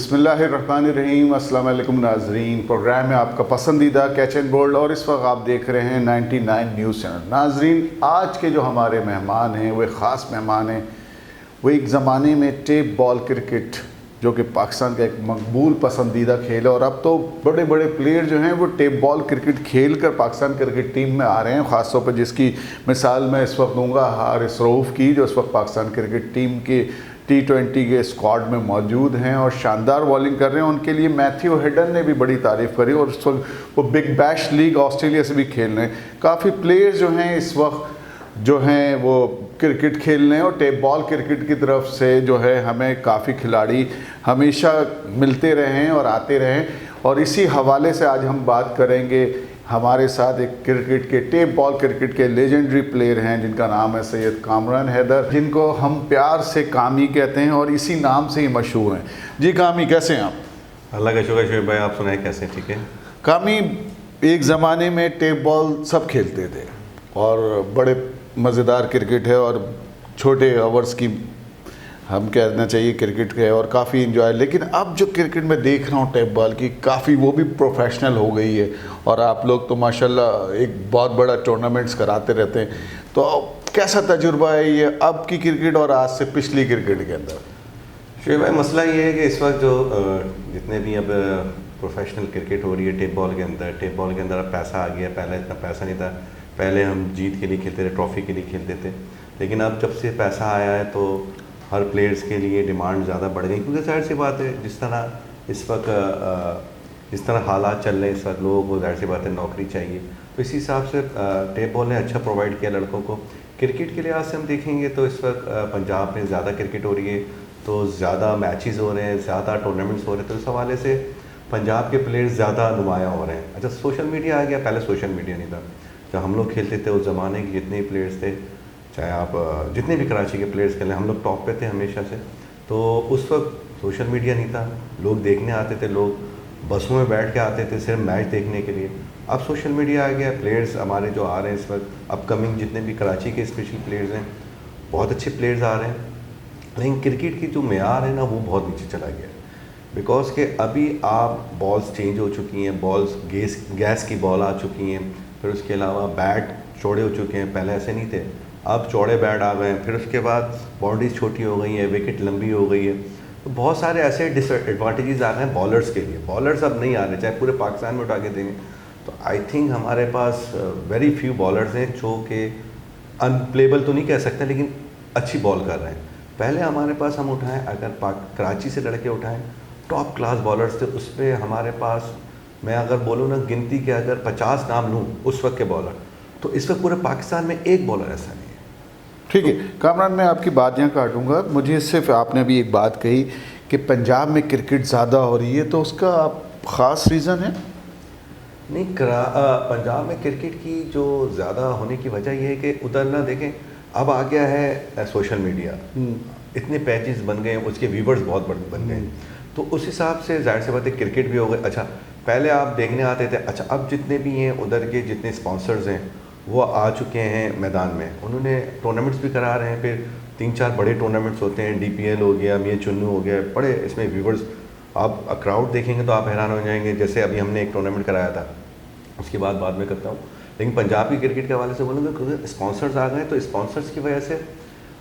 बिस्मिल्लाहिर्रहमानिर्रहीम। अस्सलाम वालेकुम नाजरीन, प्रोग्राम में आपका पसंदीदा कैच एंड बोल्ड और इस वक्त आप देख रहे हैं 99 न्यूज़ चैनल। नाजरीन, आज के जो हमारे मेहमान हैं वो ख़ास मेहमान हैं। वो एक ज़माने में टेप बॉल क्रिकेट जो कि पाकिस्तान का एक मकबूल पसंदीदा खेल है, और अब तो बड़े बड़े प्लेयर जो हैं वो टेप बॉल क्रिकेट खेल कर पाकिस्तान क्रिकेट टीम में आ रहे हैं। ख़ास तौर पर जिसकी मिसाल मैं इस वक्त दूंगा हारिस रऊफ़ की, जो इस वक्त पाकिस्तान क्रिकेट टीम के T20 के स्क्वाड में मौजूद हैं और शानदार बॉलिंग कर रहे हैं। उनके लिए मैथ्यू हेडन ने भी बड़ी तारीफ़ करी और इस वक्त वो बिग बैश लीग ऑस्ट्रेलिया से भी खेल रहे हैं। काफ़ी प्लेयर्स जो हैं इस वक्त जो हैं वो क्रिकेट खेल रहे हैं, और टेप बॉल क्रिकेट की तरफ से जो है हमें काफ़ी खिलाड़ी हमेशा मिलते रहे हैं और आते रहें। और इसी हवाले से आज हम बात करेंगे। हमारे साथ एक क्रिकेट के टेप बॉल क्रिकेट के लेजेंडरी प्लेयर हैं जिनका नाम है सैयद कामरान हैदर, जिनको हम प्यार से कामी कहते हैं और इसी नाम से ही मशहूर हैं। जी कामी, कैसे हैं आप? अल्लाह का शुक्र शुक्र भाई, आप सुनाए कैसे? ठीक है। कामी, एक ज़माने में टेप बॉल सब खेलते थे और बड़े मज़ेदार क्रिकेट है और छोटे ओवर्स की हम कहना चाहिए क्रिकेट है और काफ़ी इन्जॉय। लेकिन अब जो क्रिकेट में देख रहा हूँ टेप बॉल की, काफ़ी वो भी प्रोफेशनल हो गई है और आप लोग तो माशाल्लाह एक बहुत बड़ा टूर्नामेंट्स कराते रहते हैं। तो कैसा तजुर्बा है ये अब की क्रिकेट और आज से पिछली क्रिकेट के अंदर? शुभ भाई, मसला ये है कि इस वक्त जो जितने भी अब प्रोफेशनल क्रिकेट हो रही है टेप बॉल के अंदर अब पैसा आ गया। पहले इतना पैसा नहीं था। पहले हम जीत के लिए खेलते थे, ट्रॉफ़ी के लिए खेलते थे। लेकिन अब जब से पैसा आया है तो हर प्लेयर्स के लिए डिमांड ज़्यादा बढ़ गई, क्योंकि जाहिर सी बात है जिस तरह हालात चल रहे हैं इस वक्त, लोगों को जाहिर सी बात है नौकरी चाहिए। तो इसी हिसाब से टेप बॉल ने अच्छा प्रोवाइड किया लड़कों को। क्रिकेट के लिहाज से हम देखेंगे तो इस वक्त पंजाब में ज़्यादा क्रिकेट हो रही है, तो ज़्यादा मैचेस हो रहे हैं, ज़्यादा टूर्नामेंट्स हो रहे हैं, तो इस हवाले से पंजाब के प्लेयर्स ज़्यादा नुमायाँ हो रहे हैं। अच्छा, सोशल मीडिया आ गया। पहले सोशल मीडिया नहीं था। जब हम लोग खेलते थे उस ज़माने के जितने प्लेयर्स थे, चाहे आप जितने भी कराची के प्लेयर्स खेलें, हम लोग टॉप पे थे हमेशा से। तो उस वक्त सोशल मीडिया नहीं था, लोग देखने आते थे, लोग बसों में बैठ के आते थे सिर्फ मैच देखने के लिए। अब सोशल मीडिया आ गया। प्लेयर्स हमारे जो आ रहे हैं इस वक्त अपकमिंग जितने भी कराची के स्पेशल प्लेयर्स हैं, बहुत अच्छे प्लेयर्स आ रहे हैं। लेकिन क्रिकेट की जो मेयार है ना, वो बहुत नीचे चला गया है। बिकॉज के अभी आप बॉल्स चेंज हो चुकी हैं, बॉल्स गैस की बॉल आ चुकी हैं, फिर उसके अलावा बैट चौड़े हो चुके हैं। पहले ऐसे नहीं थे, अब चौड़े बैट आ गए हैं। फिर उसके बाद बाउंड्रीज छोटी हो गई हैं, विकेट लंबी हो गई है। तो बहुत सारे ऐसे डिसएडवांटेजेस आ गए हैं बॉलर्स के लिए। बॉलर्स अब नहीं आ रहे, चाहे पूरे पाकिस्तान में उठा के देंगे तो आई थिंक हमारे पास वेरी फ्यू बॉलर्स हैं जो कि अनप्लेबल तो नहीं कह सकते, लेकिन अच्छी बॉल कर रहे हैं। पहले हमारे पास हम उठाएं, अगर कराची से लड़के उठाएं, टॉप क्लास बॉलर्स थे। उस पर हमारे पास मैं अगर बोलूँ ना, गिनती के अगर 50 नाम लूँ उस वक्त के बॉलर, तो इस वक्त पूरे पाकिस्तान में एक बॉलर ऐसा नहीं है। ठीक है कामरान, मैं आपकी बात यहाँ काटूंगा। मुझे सिर्फ आपने भी एक बात कही कि पंजाब में क्रिकेट ज़्यादा हो रही है, तो उसका ख़ास रीज़न है? नहीं, पंजाब में क्रिकेट की जो ज़्यादा होने की वजह यह है कि उधर ना देखें, अब आ गया है सोशल मीडिया, इतने पैचेस बन गए हैं, उसके व्यूवर्स बहुत बन गए हैं। तो उस हिसाब से जाहिर सी बात है क्रिकेट भी हो गए। अच्छा, पहले आप देखने आते थे। अच्छा, अब जितने भी हैं उधर के जितने स्पॉन्सर्स हैं वो आ चुके हैं मैदान में, उन्होंने टूर्नामेंट्स भी करा रहे हैं। फिर 3-4 बड़े टूर्नामेंट्स होते हैं, DPL हो गया, मियां चुन्नू हो गया, बड़े इसमें व्यूवर्स, आप क्राउड देखेंगे तो आप हैरान हो जाएंगे। जैसे अभी हमने एक टूर्नामेंट कराया था, उसकी बात बाद में करता हूँ। लेकिन पंजाब की क्रिकेट के हवाले से बोलूँगा, क्योंकि स्पॉन्सर्स आ गए, तो स्पॉन्सर्स की वजह से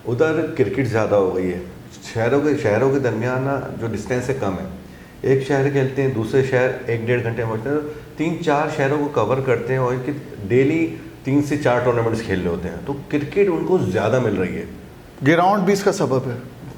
उधर क्रिकेट ज़्यादा हो गई है। शहरों के दरमियान ना जो डिस्टेंस है कम है, एक शहर खेलते हैं, दूसरे शहर 1-1.5 घंटे में पहुँचते हैं, 3-4 शहरों को कवर करते हैं और इनकी डेली 3 से 4 टूर्नामेंट्स खेल रहे होते हैं। तो क्रिकेट उनको ज़्यादा मिल रही है। ग्राउंड भी इसका सबब है।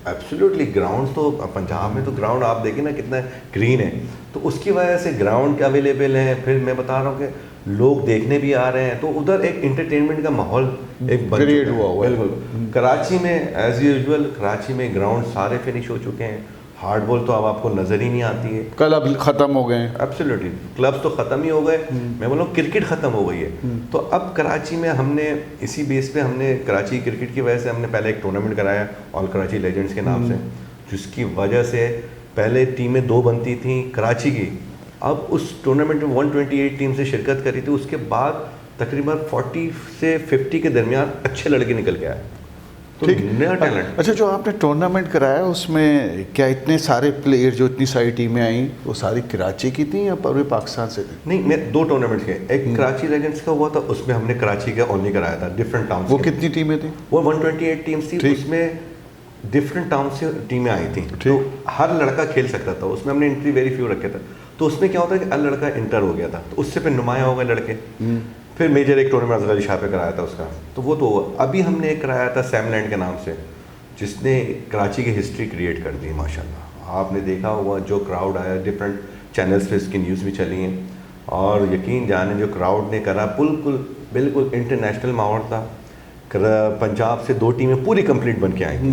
एब्सोल्युटली, ग्राउंड तो पंजाब में तो ग्राउंड आप देखें ना कितना ग्रीन है, तो उसकी वजह से ग्राउंड के अवेलेबल हैं। फिर मैं बता रहा हूँ कि लोग देखने भी आ रहे हैं, तो उधर एक इंटरटेनमेंट का माहौल एक क्रिएट हुआ हुआ है। बिल्कुल। कराची में एज यूजुअल, कराची में ग्राउंड सारे फिनिश हो चुके हैं। हार्ड बॉल तो अब आपको नज़र ही नहीं आती है, क्लब ख़त्म हो गए हैं। एब्सोल्युटली, क्लब्स तो ख़त्म ही हो गए। मैं बोल रहा हूँ क्रिकेट ख़त्म हो गई है। तो अब कराची में हमने इसी बेस पे हमने कराची क्रिकेट की वजह से हमने पहले एक टूर्नामेंट कराया ऑल कराची लेजेंड्स के नाम से, जिसकी वजह से पहले टीमें 2 बनती थी कराची की। अब उस टूर्नामेंट में 128 टीम से शिरकत करी थी। उसके बाद तकरीबन 40 से 50 के दरमियान अच्छे लड़के निकल के आए। तो ठीक। नया टैलेंट। अच्छा, जो आपने टूर्नामेंट कराया उसमें क्या इतने सारे प्लेयर जो इतनी सारी टीमें आई वो सारी कराची की थी या पूरे पाकिस्तान से थी? नहीं, मैं 2 टूर्नामेंट किए। एक कराची लेजेंड्स का हुआ था, उसमें हमने कराची का ओनली कराया था, डिफरेंट टाउन। वो कितनी टीमें थी? वो 128 टीम्स थी, ठीक। उसमें डिफरेंट टाउन से टीमें आई थी, तो हर लड़का खेल सकता था। उसमें हमने एंट्री वेरी फ्यू रखे थे, तो उसमें क्या होता है कि हर लड़का इंटर हो गया था, तो उससे फिर नुमाया हो गए लड़के। फिर मेजर एक टूर्नामेंट अजहर अली शाह पे कराया था उसका, तो वो तो हुआ। अभी हमने एक कराया था सैमलैंड के नाम से, जिसने कराची की हिस्ट्री क्रिएट कर दी माशाल्लाह। आपने देखा होगा जो क्राउड आया, डिफरेंट चैनल्स पे इसकी न्यूज़ भी चली हैं, और यकीन जाने जो क्राउड ने करा बिल्कुल इंटरनेशनल माहौल था। पंजाब से 2 टीमें पूरी कंप्लीट बन के आई थी,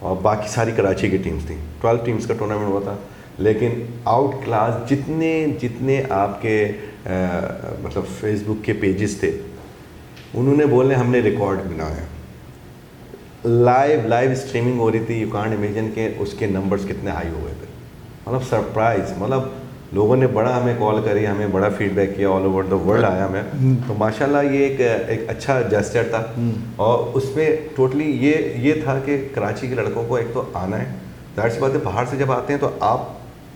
और बाकी सारी कराची की टीम्स थी। 12 टीम्स का टूर्नामेंट हुआ था, लेकिन आउट क्लास जितने आपके मतलब फेसबुक के पेजेस थे, उन्होंने बोले हमने रिकॉर्ड बनाया। लाइव स्ट्रीमिंग हो रही थी, यू कांट इमेजिन के उसके नंबर्स कितने हाई हो गए थे। मतलब सरप्राइज, मतलब लोगों ने बड़ा हमें कॉल करी, हमें बड़ा फीडबैक किया, ऑल ओवर द वर्ल्ड आया हमें। तो माशाल्लाह ये एक अच्छा जेस्चर था, और उसमें टोटली ये था कि कराची के लड़कों को एक तो आना है, जाहिर सी बात है बाहर से जब आते हैं तो आप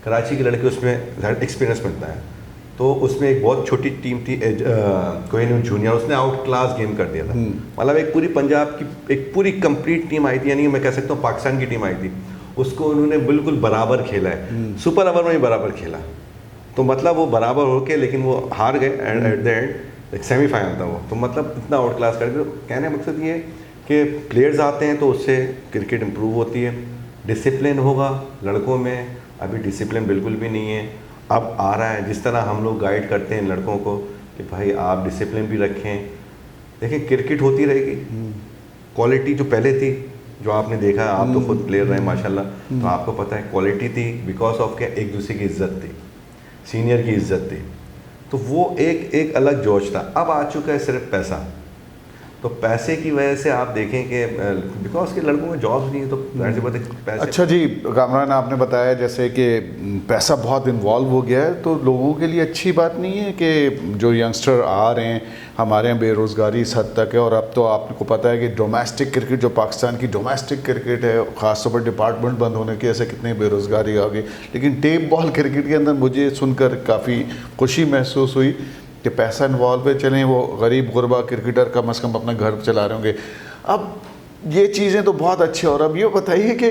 कराची के लड़के उसमें एक्सपीरियंस मिलता है। तो उसमें एक बहुत छोटी टीम थी कोहिनूर जूनियर, उसने आउट क्लास गेम कर दिया था। मतलब एक पूरी पंजाब की एक पूरी कंप्लीट टीम आई थी, यानी मैं कह सकता हूँ पाकिस्तान की टीम आई थी, उसको उन्होंने बिल्कुल बराबर खेला है, सुपर ओवर में ही बराबर खेला। तो मतलब वो बराबर होके, लेकिन वो हार गए एट द एंड, एक सेमीफाइनल था वो। तो मतलब इतना आउट क्लास कर दिया। कहने का मकसद ये कि प्लेयर्स आते हैं तो उससे क्रिकेट इम्प्रूव होती है, डिसिप्लिन होगा लड़कों में। अभी डिसिप्लिन बिल्कुल भी नहीं है, अब आ रहा है। जिस तरह हम लोग गाइड करते हैं लड़कों को कि भाई आप डिसिप्लिन भी रखें, देखिए क्रिकेट होती रहेगी। क्वालिटी जो पहले थी, जो आपने देखा, आप तो खुद प्लेयर रहे माशाल्लाह, तो आपको पता है क्वालिटी थी बिकॉज ऑफ क्या, एक दूसरे की इज्जत थी, सीनियर की इज्जत थी, तो वो एक अलग जोश था। अब आ चुका है सिर्फ पैसा। तो पैसे की वजह से आप देखें कि बिकॉज के लड़कों को जॉब्स नहीं है, तो जाहिर सी बात है पैसे। अच्छा जी कामरान, आपने बताया जैसे कि पैसा बहुत इन्वॉल्व हो गया है, तो लोगों के लिए अच्छी बात नहीं है कि जो यंगस्टर आ रहे हैं हमारे यहाँ, बेरोज़गारी इस हद तक है। और अब तो आपको पता है कि डोमेस्टिक क्रिकेट, जो पाकिस्तान की डोमेस्टिक क्रिकेट है, ख़ासतौर पर डिपार्टमेंट बंद होने की ऐसे कितनी बेरोज़गारी आ गई। लेकिन टेप बॉल क्रिकेट के अंदर मुझे सुनकर काफ़ी खुशी महसूस हुई कि पैसा इन्वॉल्व है। चलें, वो गरीब गुरबा क्रिकेटर कम से कम अपना घर चला रहे होंगे। अब ये चीज़ें तो बहुत अच्छी। और अब ये बताइए कि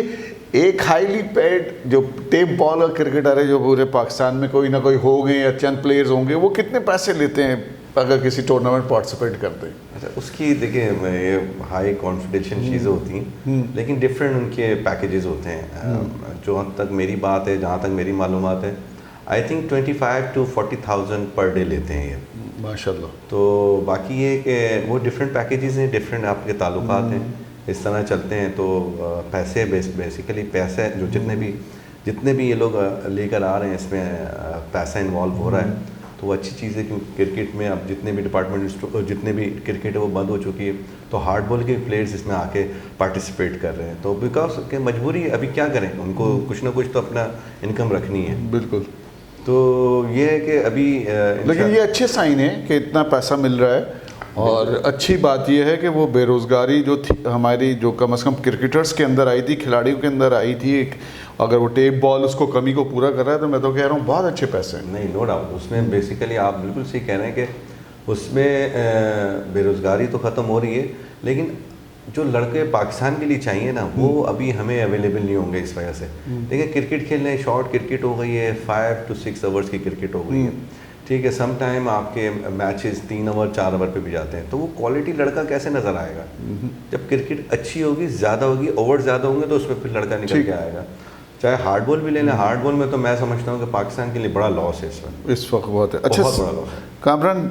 एक हाईली पेड जो टेप बॉल क्रिकेटर है, जो पूरे पाकिस्तान में कोई ना कोई हो गए या चंद प्लेयर्स होंगे, वो कितने पैसे लेते हैं अगर किसी टूर्नामेंट पार्टिसिपेट करते हैं? अच्छा, उसकी देखिए ये हाई कॉन्फिडेंशियल चीज़ें होती हैं, लेकिन डिफरेंट उनके पैकेजेस होते हैं। जो हद तक मेरी बात है, जहाँ तक मेरी मालूमात है, I think 25 to 40,000 per day लेते हैं ये, माशाल्लाह। तो बाकी ये कि वो डिफरेंट पैकेजेस हैं, डिफरेंट आपके ताल्लुकात हैं, इस तरह चलते हैं। तो पैसे बेसिकली पैसे जो जितने भी ये लोग लेकर आ रहे हैं, इसमें पैसा इन्वॉल्व हो रहा है, तो वो अच्छी चीज़ है। क्योंकि क्रिकेट में अब जितने भी डिपार्टमेंट, जितने भी क्रिकेट है वो बंद हो चुकी है, तो हार्ड बॉल के प्लेयर्स इसमें आके पार्टिसिपेट कर रहे हैं। तो बिकॉज के मजबूरी है, अभी क्या करें, उनको कुछ ना कुछ तो अपना इनकम रखनी है। बिल्कुल। तो ये है कि अभी लेकिन ये अच्छे साइन है कि इतना पैसा मिल रहा है। और अच्छी बात यह है कि वो बेरोज़गारी जो थी हमारी, जो कम से कम क्रिकेटर्स के अंदर आई थी, खिलाड़ियों के अंदर आई थी, अगर वो टेप बॉल उसको कमी को पूरा कर रहा है, तो मैं तो कह रहा हूँ बहुत अच्छे पैसे हैं। नहीं, नो डाउट, उसमें बेसिकली आप बिल्कुल सही कह रहे हैं कि उसमें बेरोज़गारी तो ख़त्म हो रही है, लेकिन जो लड़के पाकिस्तान के लिए चाहिए ना, वो अभी हमें अवेलेबल नहीं होंगे इस वजह से। देखिए क्रिकेट खेलने, शॉर्ट क्रिकेट हो गई है, 5 to 6 आवर्स की क्रिकेट हो गई है, ठीक है। सम टाइम आपके मैचेस 3 ओवर 4 ओवर पे भी जाते हैं, तो वो क्वालिटी लड़का कैसे नज़र आएगा? जब क्रिकेट अच्छी होगी, ज़्यादा होगी, ओवर ज़्यादा होंगे, तो उसमें फिर लड़का निकल के आएगा। चाहे हार्ड बॉल भी ले लें, हार्ड बॉल में तो मैं समझता हूँ कि पाकिस्तान के लिए बड़ा लॉस है इस वक्त बहुत है। अच्छा, बहुत बड़ा लॉस है। कामरान,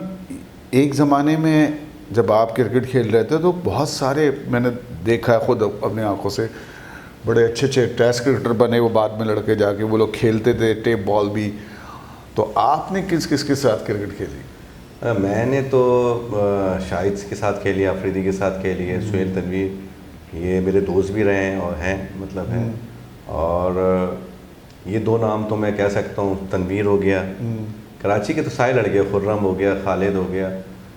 एक ज़माने में जब आप क्रिकेट खेल रहे थे तो बहुत सारे, मैंने देखा है खुद अपनी आंखों से, बड़े अच्छे अच्छे टेस्ट क्रिकेटर बने वो बाद में लड़के जाके, वो लोग खेलते थे टेप बॉल भी। तो आपने किस किस के साथ क्रिकेट खेली? मैंने तो शाहिद के साथ खेली, अफरीदी के साथ खेली है, सुहेल तनवीर, ये मेरे दोस्त भी रहे हैं और हैं, मतलब हैं। और ये 2 नाम तो मैं कह सकता हूँ, तनवीर हो गया, कराची के तो सारे लड़के, खुर्रम हो गया, खालिद हो गया,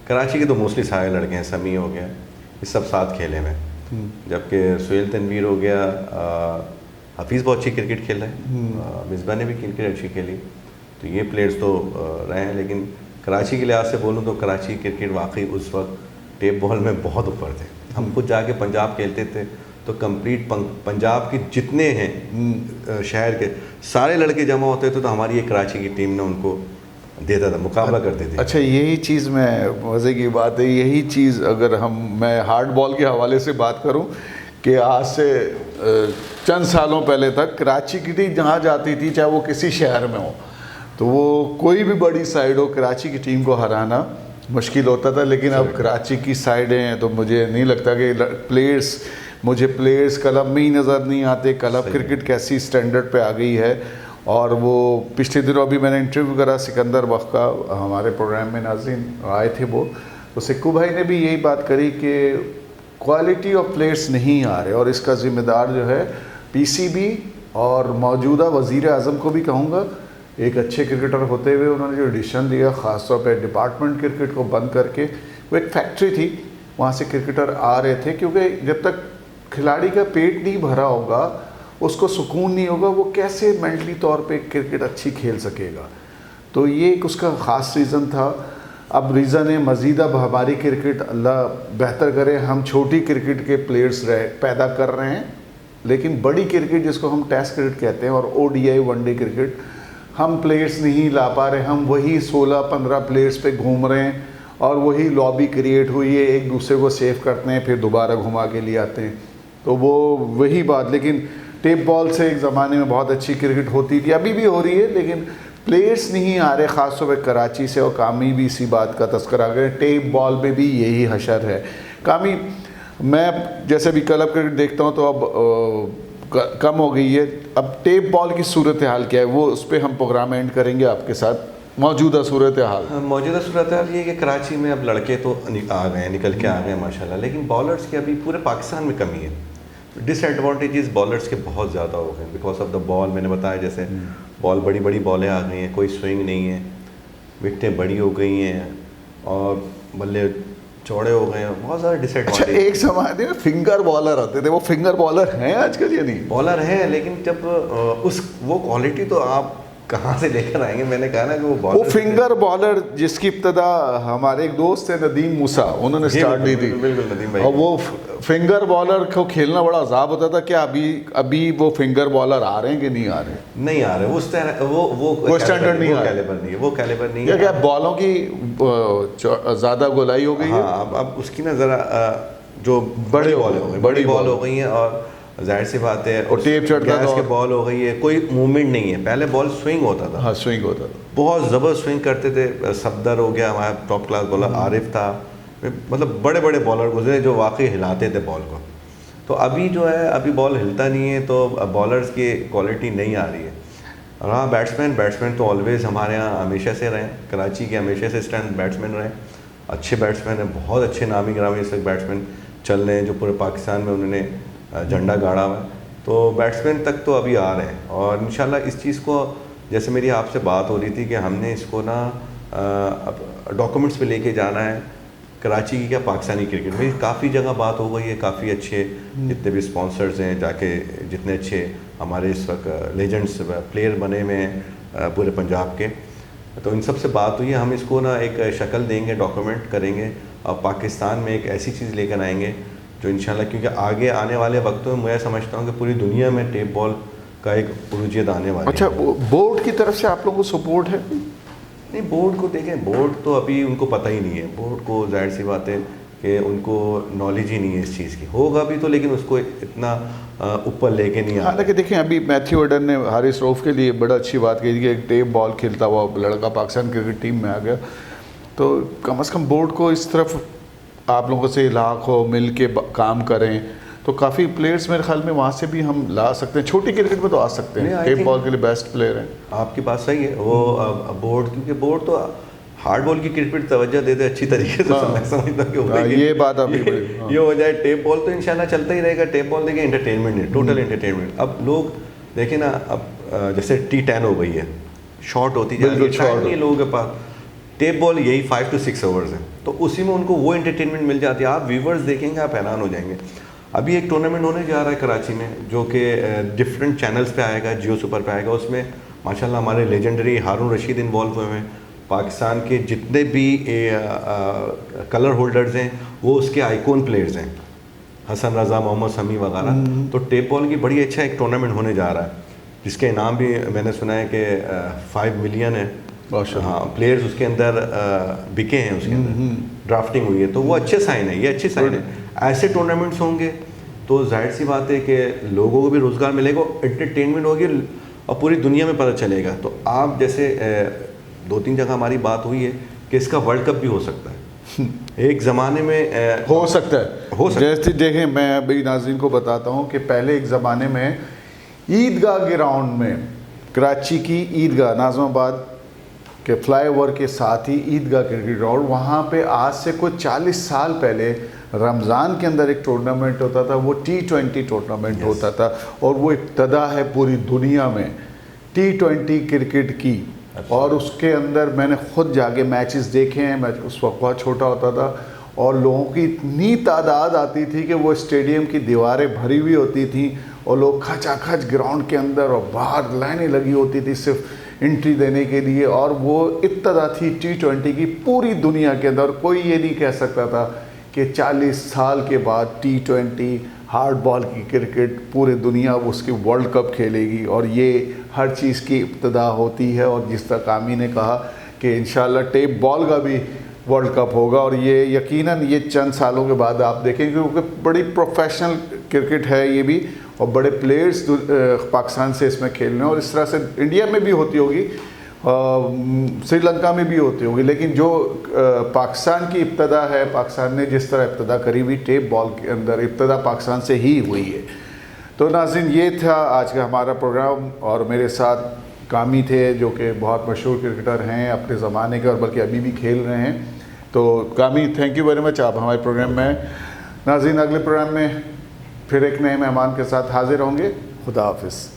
कराची के तो मोस्टली सारे लड़के हैं, समी हो गया, ये सब साथ खेले में। जबकि सुहेल तनवीर हो गया, हफीज़ बहुत अच्छी क्रिकेट खेल रहा है, मिसबा ने भी क्रिकेट अच्छी खेली, तो ये प्लेयर्स तो रहे हैं। लेकिन कराची के लिहाज से बोलूँ तो कराची क्रिकेट वाकई उस वक्त टेप बॉल में बहुत ऊपर थे। हम खुद जाके पंजाब खेलते थे तो कंप्लीट पंजाब के जितने हैं शहर के सारे लड़के जमा होते थे, तो हमारी एक कराची की टीम ने उनको देता था, मुकाबला करते थे। अच्छा, यही चीज़ मैं मज़े की बात है, यही चीज़ अगर मैं हार्ड बॉल के हवाले से बात करूं कि आज से चंद सालों पहले तक कराची की टीम जहाँ जाती थी, चाहे वो किसी शहर में हो, तो वो कोई भी बड़ी साइड हो, कराची की टीम को हराना मुश्किल होता था। लेकिन अब कराची की साइडें हैं तो मुझे नहीं लगता कि मुझे प्लेयर्स क्लब में ही नज़र नहीं आते। क्लब क्रिकेट कैसी स्टैंडर्ड पे आ गई है। और वो पिछले दिनों अभी मैंने इंटरव्यू करा सिकंदर वक्त का, हमारे प्रोग्राम में नाज़रीन आए थे वो, तो सिक्कू भाई ने भी यही बात करी कि क्वालिटी ऑफ प्लेयर्स नहीं आ रहे, और इसका ज़िम्मेदार जो है पीसीबी और मौजूदा वज़ीर आज़म को भी कहूँगा। एक अच्छे क्रिकेटर होते हुए उन्होंने जो डिसीजन लिया, ख़ासतौर पर डिपार्टमेंट क्रिकेट को बंद करके, वो एक फैक्ट्री थी, वहाँ से क्रिकेटर आ रहे थे, क्योंकि जब तक खिलाड़ी का पेट नहीं भरा होगा, उसको सुकून नहीं होगा, वो कैसे मेंटली तौर पे क्रिकेट अच्छी खेल सकेगा। तो ये एक उसका ख़ास रीज़न था। अब रीज़न है मज़ीद, अब हमारी क्रिकेट अल्लाह बेहतर करे, हम छोटी क्रिकेट के प्लेयर्स पैदा कर रहे हैं, लेकिन बड़ी क्रिकेट जिसको हम टेस्ट क्रिकेट कहते हैं और ODI वनडे क्रिकेट, हम प्लेयर्स नहीं ला पा रहे। हम वही 16-15 प्लेयर्स पे घूम रहे हैं और वही लॉबी क्रिएट हुई है, एक दूसरे को सेव करते हैं, फिर दोबारा घुमा के लिए आते हैं। तो वो वही बात, लेकिन टेप बॉल से एक ज़माने में बहुत अच्छी क्रिकेट होती थी, अभी भी हो रही है, लेकिन प्लेयर्स नहीं आ रहे, ख़ासतौर पर कराची से। और कामी भी इसी बात का तस्करा करे, टेप बॉल में भी यही हशर है। कामी, मैं जैसे भी क्लब क्रिकेट देखता हूँ तो अब कम हो गई है। अब टेप बॉल की सूरत हाल क्या है, वो उस पर हम प्रोग्राम एंड करेंगे आपके साथ। मौजूदा सूरत हाल, मौजूदा सूरत हाल ये कि कराची में अब लड़के तो आ गए हैं, निकल के आ गए हैं माशाल्लाह, लेकिन बॉलर्स की अभी पूरे पाकिस्तान में कमी है। डिसएडवांटेजेस बॉलर्स के बहुत ज़्यादा हो गए बिकॉज ऑफ द बॉल। मैंने बताया जैसे बॉल, बड़ी बड़ी बॉलें आ गई हैं, कोई स्विंग नहीं है, विकटें बड़ी हो गई हैं और बल्ले चौड़े हो गए हैं, बहुत ज़्यादा डिसएडवांटेज। अच्छा, एक ज़माने में फिंगर बॉलर आते थे, वो फिंगर बॉलर हैं आजकल या नहीं? बॉलर हैं, लेकिन जब वो क्वालिटी तो आप कहाँ से लेकर आएंगे। मैंने कहा ना कि वो फिंगर बॉलर जिसकी इब्तदा हमारे एक दोस्त है नदीम मूसा, उन्होंने स्टार्ट दी थी। बिल्कुल नदीम भाई। और वो फिंगर बॉलर को खेलना बड़ा अजाब होता था कि अभी वो फिंगर बॉलर आ रहे हैं कि नहीं आ रहे? नहीं आ रहे, उस तरह वो स्टैंडर्ड नहीं, कैलिबर नहीं है, वो कैलिबर नहीं है। क्या बॉलों की ज़्यादा गोलाई हो गई है? हाँ, अब उसकी ना ज़रा जो बड़ी बॉल हो गई, बड़ी बॉल हो गई हैं, और जाहिर सी बात है और टेप चढ़ता गैस के बॉल हो गई है, कोई मूवमेंट नहीं है। पहले बॉल स्विंग होता था। हाँ, स्विंग होता था, बहुत ज़बरदस्त स्विंग करते थे। सफदर हो गया हमारा टॉप क्लास बॉलर, आरिफ था, मतलब बड़े बड़े बॉलर गुजरे जो वाकई हिलाते थे बॉल को। तो अभी जो है, अभी बॉल हिलता नहीं है, तो बॉलर्स की क्वालिटी नहीं आ रही है। और हाँ, बैट्समैन तो ऑलवेज़ हमारे यहाँ हमेशा से रहे, कराची के हमेशा से स्टैंड बैट्समैन रहे, अच्छे बैट्समैन हैं, बहुत अच्छे नामी गिरामी इस वक्त बैट्समैन चल रहे हैं जो पूरे पाकिस्तान में उन्होंने झंडा गाड़ा हुआ है। तो बैट्समैन तक तो अभी आ रहे हैं, और इंशाल्लाह इस चीज़ को, जैसे मेरी आपसे बात हो रही थी कि हमने इसको ना डॉक्यूमेंट्स पे लेके जाना है, कराची की क्या पाकिस्तानी क्रिकेट में काफ़ी जगह बात हो गई है, काफ़ी अच्छे जितने भी स्पॉन्सर्स हैं, जाके जितने अच्छे हमारे इस वक्त लेजेंड्स प्लेयर बने हुए हैं पूरे पंजाब के, तो इन सब से बात हुई है। हम इसको ना एक शक्ल देंगे, डॉक्यूमेंट करेंगे, और पाकिस्तान में एक ऐसी चीज़ लेकर आएंगे जो इंशाल्लाह, क्योंकि आगे आने वाले वक्तों में मैं समझता हूँ कि पूरी दुनिया में टेप बॉल का एक उरूजियत आने वाला है। अच्छा, बोर्ड की तरफ से आप लोगों को सपोर्ट है? नहीं, बोर्ड को देखें, बोर्ड तो अभी उनको पता ही नहीं है। बोर्ड को जाहिर सी बात है कि उनको नॉलेज ही नहीं है इस चीज़ की, होगा भी तो, लेकिन उसको इतना ऊपर लेके नहीं आ। हालांकि देखें, अभी मैथ्यू एडन ने हारिस रऊफ के लिए बड़ा अच्छी बात कही कि एक टेप बॉल खेलता हुआ लड़का पाकिस्तान क्रिकेट टीम में आ गया, तो कम से कम बोर्ड को इस तरफ आप लोगों से इलाक़ हो, मिल के काम करें, तो काफ़ी प्लेयर्स मेरे ख्याल में वहाँ से भी हम ला सकते हैं। छोटी क्रिकेट में तो आ सकते हैं, टेप बॉल के लिए बेस्ट प्लेयर हैं। आपकी बात सही है। वो बोर्ड, क्योंकि बोर्ड तो हार्ड बॉल की क्रिकेट तवज्जो देते अच्छी तरीके से, मैं समझता हूँ कि ये बात अभी ये हो जाए। टेप बॉल तो इंशाल्लाह चलता ही रहेगा। टेप बॉल देखिए एंटरटेनमेंट है, टोटल एंटरटेनमेंट। अब लोग देखें ना, अब जैसे T10 हो गई है, शॉर्ट होती है, लोगों के पास टेप बॉल यही 5 to 6 ओवर्स है, तो उसी में उनको वो एंटरटेनमेंट मिल जाती है। आप व्यूवर्स देखेंगे, आप हैरान हो जाएंगे। अभी एक टूर्नामेंट होने जा रहा है कराची में, जो कि डिफरेंट चैनल्स पे आएगा, जियो सुपर पे आएगा। उसमें माशाल्लाह हमारे लेजेंडरी हारून रशीद इन्वॉल्व हुए हैं। पाकिस्तान के जितने भी कलर होल्डर्स हैं वो उसके आइकॉन प्लेयर्स हैं, हसन रज़ा, मोहम्मद शमी वगैरह। तो टेप बॉल की बड़ी अच्छा एक टूर्नामेंट होने जा रहा है, जिसके इनाम भी मैंने सुना है कि 5 मिलियन है। हाँ, प्लेयर्स उसके अंदर बिके हैं, उसके अंदर ड्राफ्टिंग हुई है, तो वो अच्छे साइन है, ये अच्छे साइन है। ऐसे टूर्नामेंट्स होंगे तो जाहिर सी बात है कि लोगों को भी रोज़गार मिलेगा, एंटरटेनमेंट होगी और पूरी दुनिया में पता चलेगा। तो आप जैसे 2-3 जगह हमारी बात हुई है कि इसका वर्ल्ड कप भी हो सकता है एक ज़माने में, हो सकता है। जैसे देखें, मैं अभी नाज़रीन को बताता हूँ कि पहले एक ज़माने में ईदगाह ग्राउंड में, कराची की ईदगाह, नाज़माबाद के फ्लाईओवर के साथ ही ईदगाह क्रिकेट ग्राउंड, वहाँ पे आज से कुछ 40 साल पहले रमज़ान के अंदर एक टूर्नामेंट होता था, वो T20 टूर्नामेंट होता था। और वो इब्तदा है पूरी दुनिया में T20 क्रिकेट की। और उसके अंदर मैंने खुद जाके मैचेस देखे हैं। मैं उस वक्त बहुत छोटा होता था और लोगों की इतनी तादाद आती थी कि वो स्टेडियम की दीवारें भरी हुई होती थी और लोग खचाखच ग्राउंड के अंदर और बाहर लाइनें लगी होती थी सिर्फ एंट्री देने के लिए। और वो इब्तदा थी T20 की पूरी दुनिया के अंदर। कोई ये नहीं कह सकता था कि 40 साल के बाद T20 हार्ड बॉल की क्रिकेट पूरे दुनिया उसकी वर्ल्ड कप खेलेगी। और ये हर चीज़ की इब्तदा होती है। और जिस तरह कामी ने कहा कि इंशाल्लाह टेप बॉल का भी वर्ल्ड कप होगा, और ये यकीनन ये चंद सालों के बाद आप देखेंगे, क्योंकि बड़ी प्रोफेशनल क्रिकेट है ये भी, और बड़े प्लेयर्स पाकिस्तान से इसमें खेल रहे हैं। और इस तरह से इंडिया में भी होती होगी, श्रीलंका में भी होती होगी, लेकिन जो पाकिस्तान की इब्तदा है, पाकिस्तान ने जिस तरह इब्तदा करी हुई टेप बॉल के अंदर, इब्तदा पाकिस्तान से ही हुई है। तो नाज़रीन, ये था आज का हमारा प्रोग्राम। और मेरे साथ कामी थे जो कि बहुत मशहूर क्रिकेटर हैं अपने ज़माने के, और बल्कि अभी भी खेल रहे हैं। तो कामी, थैंक यू वेरी मच, आप हमारे प्रोग्राम में। नाज़रीन, अगले प्रोग्राम में फिर एक नए मेहमान के साथ हाजिर होंगे। खुदा हाफिज़।